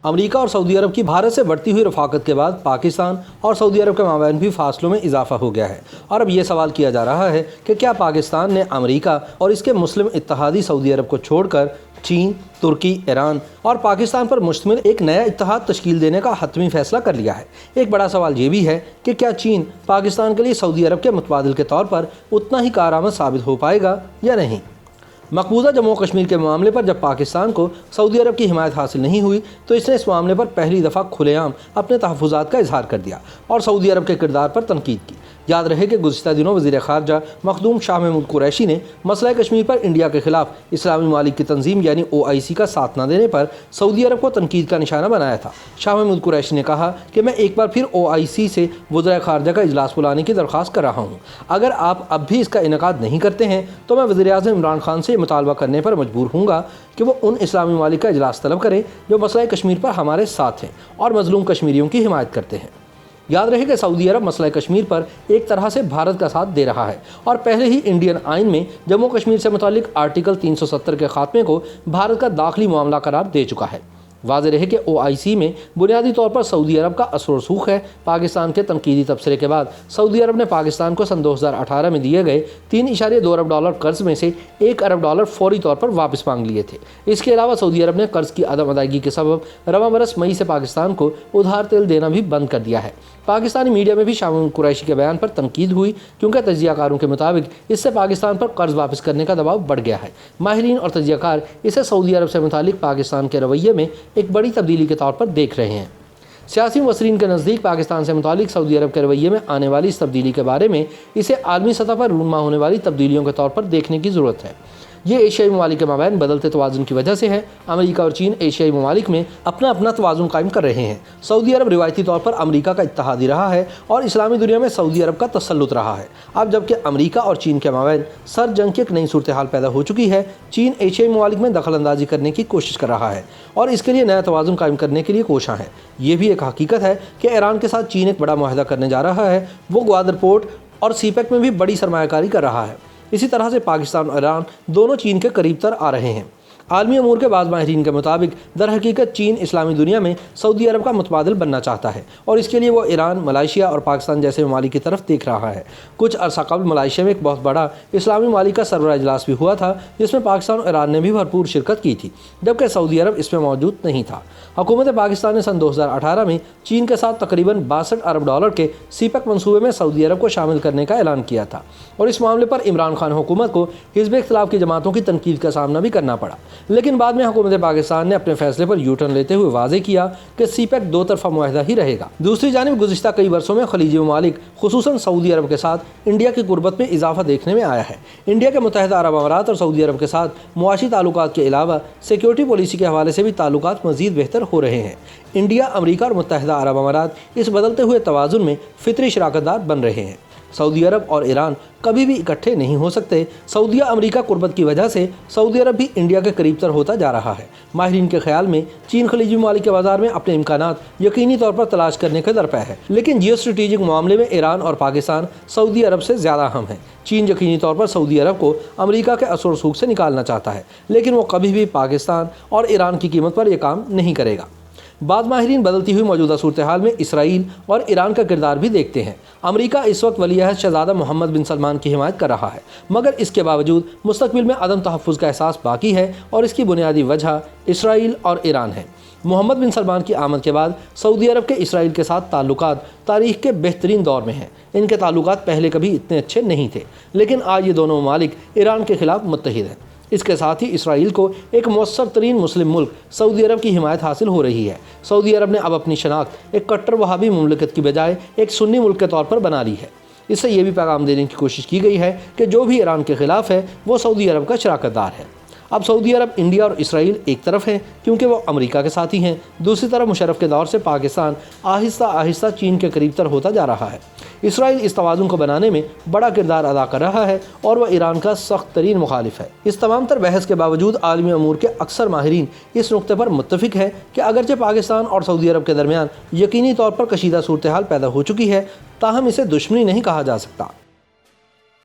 امریکہ اور سعودی عرب کی بھارت سے بڑھتی ہوئی رفاقت کے بعد پاکستان اور سعودی عرب کے مابین بھی فاصلوں میں اضافہ ہو گیا ہے، اور اب یہ سوال کیا جا رہا ہے کہ کیا پاکستان نے امریکہ اور اس کے مسلم اتحادی سعودی عرب کو چھوڑ کر چین، ترکی، ایران اور پاکستان پر مشتمل ایک نیا اتحاد تشکیل دینے کا حتمی فیصلہ کر لیا ہے۔ ایک بڑا سوال یہ بھی ہے کہ کیا چین پاکستان کے لیے سعودی عرب کے متبادل کے طور پر اتنا ہی کارآمد ثابت ہو پائے گا یا نہیں؟ مقبوضہ جموں و کشمیر کے معاملے پر جب پاکستان کو سعودی عرب کی حمایت حاصل نہیں ہوئی تو اس نے اس معاملے پر پہلی دفعہ کھلے عام اپنے تحفظات کا اظہار کر دیا اور سعودی عرب کے کردار پر تنقید کی۔ یاد رہے کہ گزشتہ دنوں وزیر خارجہ مخدوم شاہ محمود قریشی نے مسئلہ کشمیر پر انڈیا کے خلاف اسلامی ممالک کی تنظیم یعنی OIC کا ساتھ نہ دینے پر سعودی عرب کو تنقید کا نشانہ بنایا تھا۔ شاہ محمود قریشی نے کہا کہ میں ایک بار پھر OIC سے وزرائے خارجہ کا اجلاس بلانے کی درخواست کر رہا ہوں۔ اگر آپ اب بھی اس کا انعقاد نہیں کرتے ہیں تو میں وزیر اعظم عمران خان سے مطالبہ کرنے پر مجبور ہوں گا کہ وہ ان اسلامی ممالک کا اجلاس طلب کریں جو مسئلہ کشمیر پر ہمارے ساتھ ہیں اور مظلوم کشمیریوں کی حمایت کرتے ہیں۔ یاد رہے کہ سعودی عرب مسئلہ کشمیر پر ایک طرح سے بھارت کا ساتھ دے رہا ہے اور پہلے ہی انڈین آئین میں جموں کشمیر سے متعلق آرٹیکل 370 کے خاتمے کو بھارت کا داخلی معاملہ قرار دے چکا ہے۔ واضح رہے کہ OIC میں بنیادی طور پر سعودی عرب کا اثر و رسوخ ہے۔ پاکستان کے تنقیدی تبصرے کے بعد سعودی عرب نے پاکستان کو سن 2018 میں دیے گئے $3.2 ارب قرض میں سے $1 ارب فوری طور پر واپس مانگ لیے تھے۔ اس کے علاوہ سعودی عرب نے قرض کی عدم ادائیگی کے سبب رواں برس مئی سے پاکستان کو ادھار تیل دینا بھی بند کر دیا ہے۔ پاکستانی میڈیا میں بھی شاہ محمود قریشی کے بیان پر تنقید ہوئی کیونکہ تجزیہ کاروں کے مطابق اس سے پاکستان پر قرض واپس کرنے کا دباؤ بڑھ گیا ہے۔ ماہرین اور تجزیہ کار اسے سعودی عرب سے متعلق پاکستان کے رویے میں ایک بڑی تبدیلی کے طور پر دیکھ رہے ہیں۔ سیاسی مبصرین کے نزدیک پاکستان سے متعلق سعودی عرب کے رویے میں آنے والی اس تبدیلی کے بارے میں اسے عالمی سطح پر رونما ہونے والی تبدیلیوں کے طور پر دیکھنے کی ضرورت ہے۔ یہ ایشیائی ممالک کے مابین بدلتے توازن کی وجہ سے ہے۔ امریکہ اور چین ایشیائی ممالک میں اپنا توازن قائم کر رہے ہیں۔ سعودی عرب روایتی طور پر امریکہ کا اتحادی رہا ہے اور اسلامی دنیا میں سعودی عرب کا تسلط رہا ہے۔ اب جبکہ امریکہ اور چین کے مابین سر جنگ کی ایک نئی صورتحال پیدا ہو چکی ہے، چین ایشیائی ممالک میں دخل اندازی کرنے کی کوشش کر رہا ہے اور اس کے لیے نیا توازن قائم کرنے کے لیے کوشاں ہے۔ یہ بھی ایک حقیقت ہے کہ ایران کے ساتھ چین ایک بڑا معاہدہ کرنے جا رہا ہے۔ وہ گوادر پورٹ اور CPEC میں بھی بڑی سرمایہ کاری کر رہا ہے۔ اسی طرح سے پاکستان اور ایران دونوں چین کے قریب تر آ رہے ہیں۔ عالمی امور کے بعض ماہرین کے مطابق در حقیقت چین اسلامی دنیا میں سعودی عرب کا متبادل بننا چاہتا ہے اور اس کے لیے وہ ایران، ملائیشیا اور پاکستان جیسے ممالک کی طرف دیکھ رہا ہے۔ کچھ عرصہ قبل ملائیشیا میں ایک بہت بڑا اسلامی ممالک کا سربراہ اجلاس بھی ہوا تھا جس میں پاکستان اور ایران نے بھی بھرپور شرکت کی تھی، جبکہ سعودی عرب اس میں موجود نہیں تھا۔ حکومت پاکستان نے سن 2018 میں چین کے ساتھ تقریباً $62 ارب کے CPEC منصوبے میں سعودی عرب کو شامل کرنے کا اعلان کیا تھا اور اس معاملے پر عمران خان حکومت کو حزب اختلاف کی جماعتوں کی تنقید کا سامنا بھی کرنا پڑا، لیکن بعد میں حکومت پاکستان نے اپنے فیصلے پر یو ٹرن لیتے ہوئے واضح کیا کہ CPEC دو طرفہ معاہدہ ہی رہے گا۔ دوسری جانب گزشتہ کئی برسوں میں خلیجی ممالک خصوصاً سعودی عرب کے ساتھ انڈیا کی قربت میں اضافہ دیکھنے میں آیا ہے۔ انڈیا کے متحدہ عرب امارات اور سعودی عرب کے ساتھ معاشی تعلقات کے علاوہ سیکیورٹی پالیسی کے حوالے سے بھی تعلقات مزید بہتر ہو رہے ہیں۔ انڈیا، امریکہ اور متحدہ عرب امارات اس بدلتے ہوئے توازن میں فطری شراکت دار بن رہے ہیں۔ سعودی عرب اور ایران کبھی بھی اکٹھے نہیں ہو سکتے۔ سعودیہ امریکہ قربت کی وجہ سے سعودی عرب بھی انڈیا کے قریب تر ہوتا جا رہا ہے۔ ماہرین کے خیال میں چین خلیجی ممالک کے بازار میں اپنے امکانات یقینی طور پر تلاش کرنے کے درپے ہے، لیکن جیو اسٹریٹجک معاملے میں ایران اور پاکستان سعودی عرب سے زیادہ اہم ہیں۔ چین یقینی طور پر سعودی عرب کو امریکہ کے اثر و رسوخ سے نکالنا چاہتا ہے، لیکن وہ کبھی بھی پاکستان اور ایران کی قیمت پر یہ کام نہیں کرے گا۔ بعض ماہرین بدلتی ہوئی موجودہ صورتحال میں اسرائیل اور ایران کا کردار بھی دیکھتے ہیں۔ امریکہ اس وقت ولی عہد شہزادہ محمد بن سلمان کی حمایت کر رہا ہے، مگر اس کے باوجود مستقبل میں عدم تحفظ کا احساس باقی ہے اور اس کی بنیادی وجہ اسرائیل اور ایران ہے۔ محمد بن سلمان کی آمد کے بعد سعودی عرب کے اسرائیل کے ساتھ تعلقات تاریخ کے بہترین دور میں ہیں۔ ان کے تعلقات پہلے کبھی اتنے اچھے نہیں تھے، لیکن آج یہ دونوں ممالک ایران کے خلاف متحد ہیں۔ اس کے ساتھ ہی اسرائیل کو ایک مؤثر ترین مسلم ملک سعودی عرب کی حمایت حاصل ہو رہی ہے۔ سعودی عرب نے اب اپنی شناخت ایک کٹر وہابی مملکت کی بجائے ایک سنی ملک کے طور پر بنا لی ہے۔ اس سے یہ بھی پیغام دینے کی کوشش کی گئی ہے کہ جو بھی ایران کے خلاف ہے وہ سعودی عرب کا شراکت دار ہے۔ اب سعودی عرب، انڈیا اور اسرائیل ایک طرف ہیں کیونکہ وہ امریکہ کے ساتھی ہیں، دوسری طرف مشرف کے دور سے پاکستان آہستہ آہستہ چین کے قریب تر ہوتا جا رہا ہے۔ اسرائیل اس توازن کو بنانے میں بڑا کردار ادا کر رہا ہے اور وہ ایران کا سخت ترین مخالف ہے۔ اس تمام تر بحث کے باوجود عالمی امور کے اکثر ماہرین اس نقطے پر متفق ہیں کہ اگرچہ پاکستان اور سعودی عرب کے درمیان یقینی طور پر کشیدہ صورتحال پیدا ہو چکی ہے، تاہم اسے دشمنی نہیں کہا جا سکتا۔